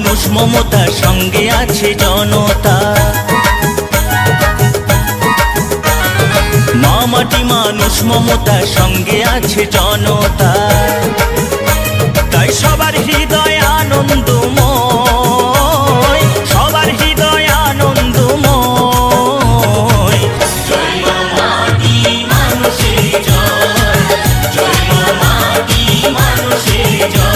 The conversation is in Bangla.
মানুষ মমতা, সঙ্গে আছে জনতা। মা মাটি মানুষ মমতা, সঙ্গে আছে জনতা। তাই সবার হৃদয় আনন্দময়, সবার হৃদয় আনন্দময়। জয় মা মাটি মানুষের জয়, জয় মা মাটি মানুষের জয়।